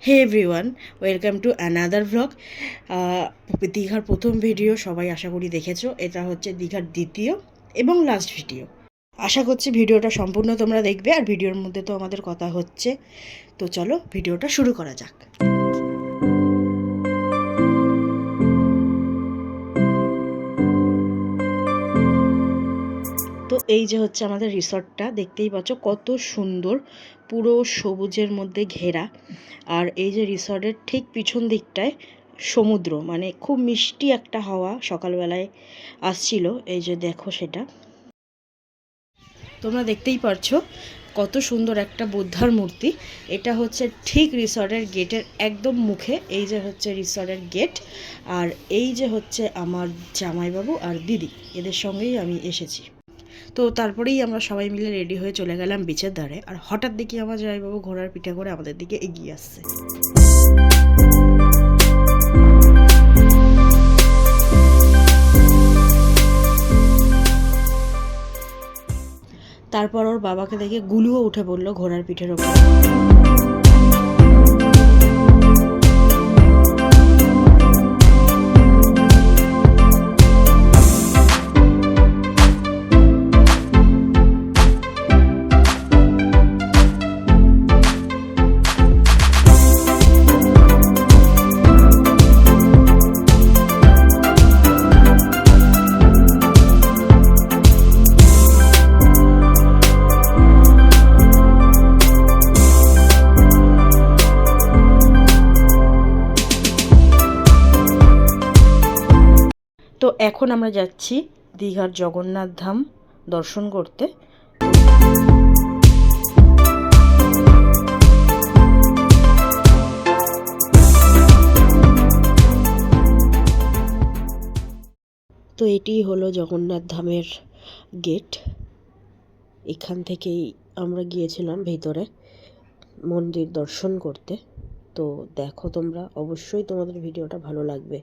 Hey everyone, welcome to another vlog. দীঘার প্রথম video সবাই আশা করি দেখেছো। এটা হচ্ছে দীঘার দ্বিতীয় এবং লাস্ট ভিডিও। আশা করছি ভিডিওটা সম্পূর্ণ তোমরা দেখবে, আর ভিডিওর মধ্যে তো আমাদের কথা হচ্ছে। তো চলো ভিডিওটা শুরু করা যাক। তো এই যে হচ্ছে আমাদের রিসর্টটা, দেখতেই পাচ্ছ কত সুন্দর, পুরো সবুজের মধ্যে ঘেরা। আর এই যে রিসর্টের ঠিক পিছন দিকটায় সমুদ্র, মানে খুব মিষ্টি একটা হাওয়া সকালবেলায় আসছিল। এই যে দেখো, সেটা তোমরা দেখতেই পারছো কত সুন্দর একটা বুদ্ধার মূর্তি। এটা হচ্ছে ঠিক রিসর্টের গেটের একদম মুখে। এই যে হচ্ছে রিসর্টের গেট, আর এই যে হচ্ছে আমার জামাইবাবু আর দিদি, এদের সঙ্গেই আমি এসেছি। তো তারপরেই আমরা সবাই মিলে রেডি হয়ে চলে গেলাম বিচের ধারে। আর হঠাৎ দেখি আমার জামাইবাবু ঘোড়ার পিঠে করে আমাদের দিকে এগিয়ে আসছে। তারপর ওর বাবাকে দেখে গুলুও উঠে পড়লো ঘোড়ার পিঠের ওপর। তো এখন আমরা যাচ্ছি দীঘার জগন্নাথ ধাম দর্শন করতে। তো এটিই হলো জগন্নাথ ধামের গেট। এখান থেকেই আমরা গিয়েছিলাম ভেতরে মন্দির দর্শন করতে। তো দেখো তোমরা, অবশ্যই তোমাদের ভিডিওটা ভালো লাগবে।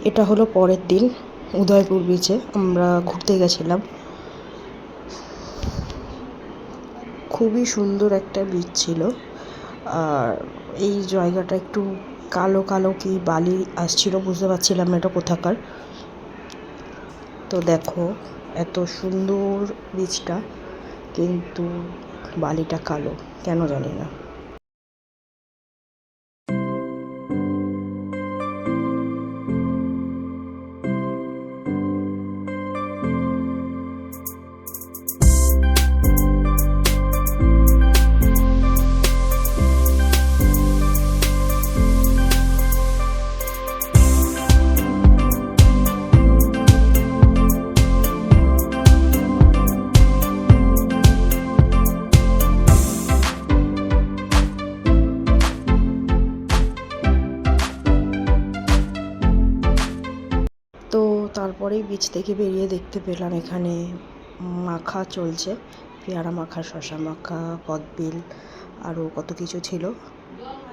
এটা হলো পরের দিন, উদয়পুর বিচে আমরা ঘুরতে গেছিলাম। খুবই সুন্দর একটা বিচ ছিল। আর এই জায়গাটা একটু কালো কালো কি বালি আসছিল, বুঝতে পারছিলাম না এটা কোথাকার। তো দেখো এত সুন্দর বিচটা, কিন্তু বালিটা কালো, কেন জানি না। তো তারপরেই বিচ থেকে বেরিয়ে দেখতে পেলাম এখানে মাখা চলছে, পেয়ারা মাখা, শশা মাখা, কদবেল, আরও কত কিছু ছিল।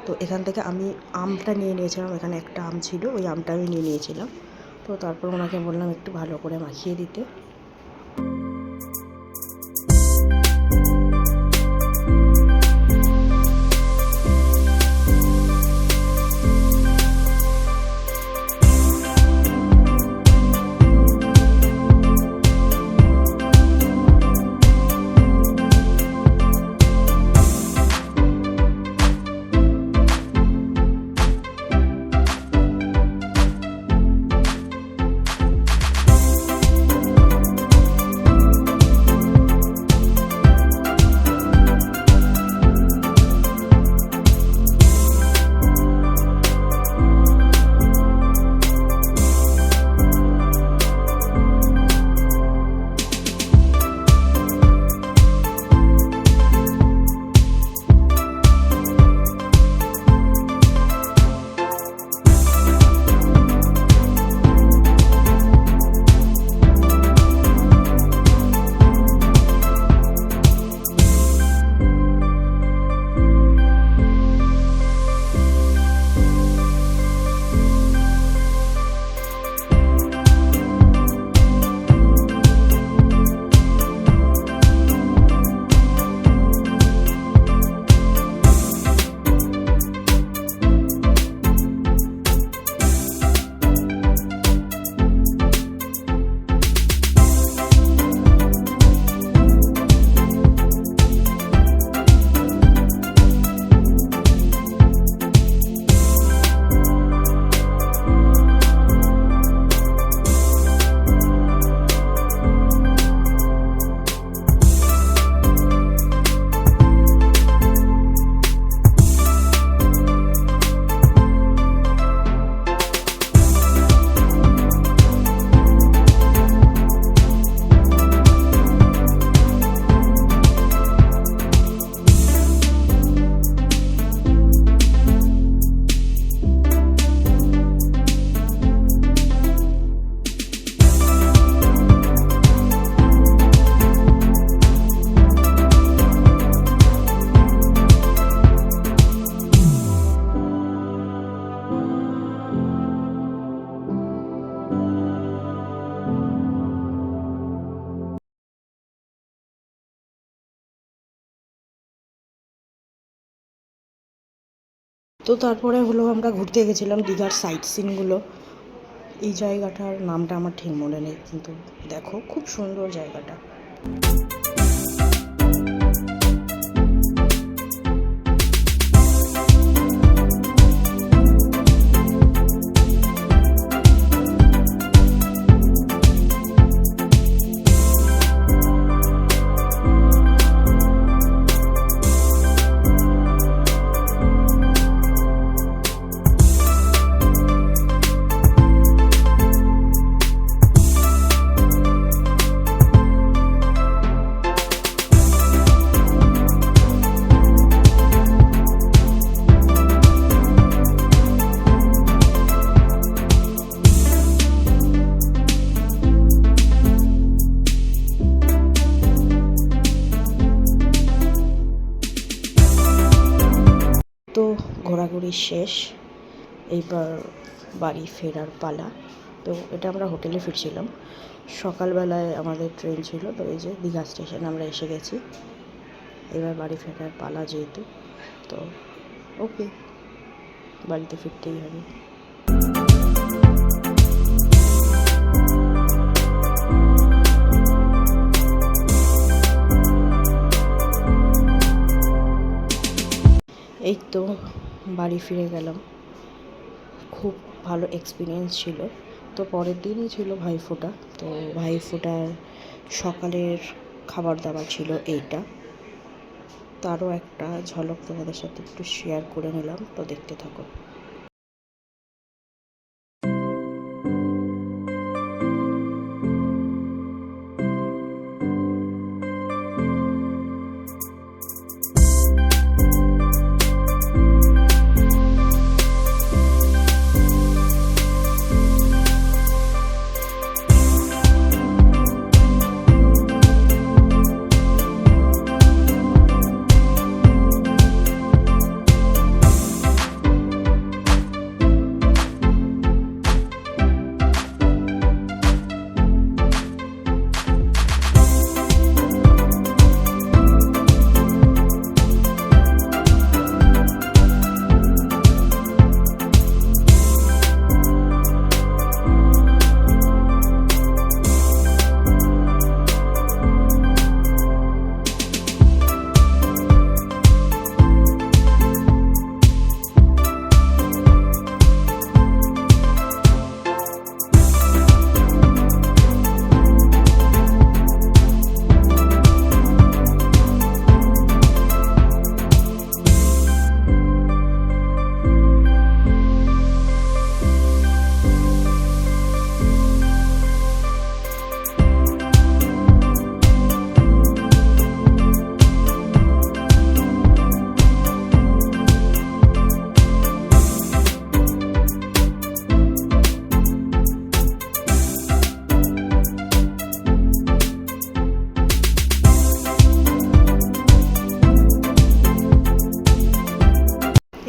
তো এখান থেকে আমি আমটা নিয়ে নিয়েছিলাম, এখানে একটা আম ছিল, ওই আমটা আমি নিয়ে নিয়েছিলাম। তো তারপর ওনাকে বললাম একটু ভালো করে মাখিয়ে দিতে। তো তারপরে হলো আমরা ঘুরতে গেছিলাম দীঘার সাইট সিনগুলো। এই জায়গাটার নামটা আমার ঠিক মনে নেই, কিন্তু দেখো খুব সুন্দর জায়গাটা। তো ঘোরাঘুরি শেষ, এইবার বাড়ি ফেরার পালা। তো এটা আমরা হোটেলে ফিরছিলাম, সকালবেলায় আমাদের ট্রেন ছিল। তো এই যে দীঘা স্টেশন আমরা এসে গেছি, এবার বাড়ি ফেরার পালা যেহেতু, তো ওকে বাড়িতে ফিরতেই হবে। এই তো বাড়ি ফিরে গেলাম, খুব ভালো এক্সপিরিয়েন্স ছিল। তো পরের দিনই ছিল ভাইফোঁটা। তো ভাইফোঁটার সকালের খাবার দাবার ছিল এইটা, তারও একটা ঝলক তোমাদের সাথে একটু শেয়ার করে নিলাম, তো দেখতে থাকো।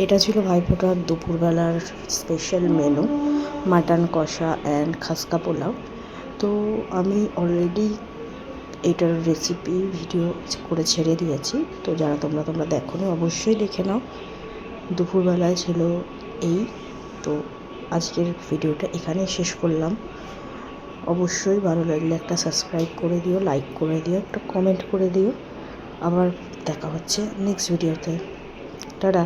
এটা ছিল ভাইফোঁটার দুপুরবেলার স্পেশাল মেনু, মাটন কষা অ্যান্ড খাস্কা পোলাও। তো আমি অলরেডি এটার রেসিপি ভিডিও করে ছেড়ে দিয়েছি, তো যারা তোমরা দেখোনি অবশ্যই দেখে নাও। দুপুরবেলায় ছিল এই। তো আজকের ভিডিওটা এখানেই শেষ করলাম। অবশ্যই ভালো লাগলে একটা সাবস্ক্রাইব করে দিও, লাইক করে দিও, একটা কমেন্ট করে দিও। আবার দেখা হচ্ছে নেক্সট ভিডিওতে। টাটা।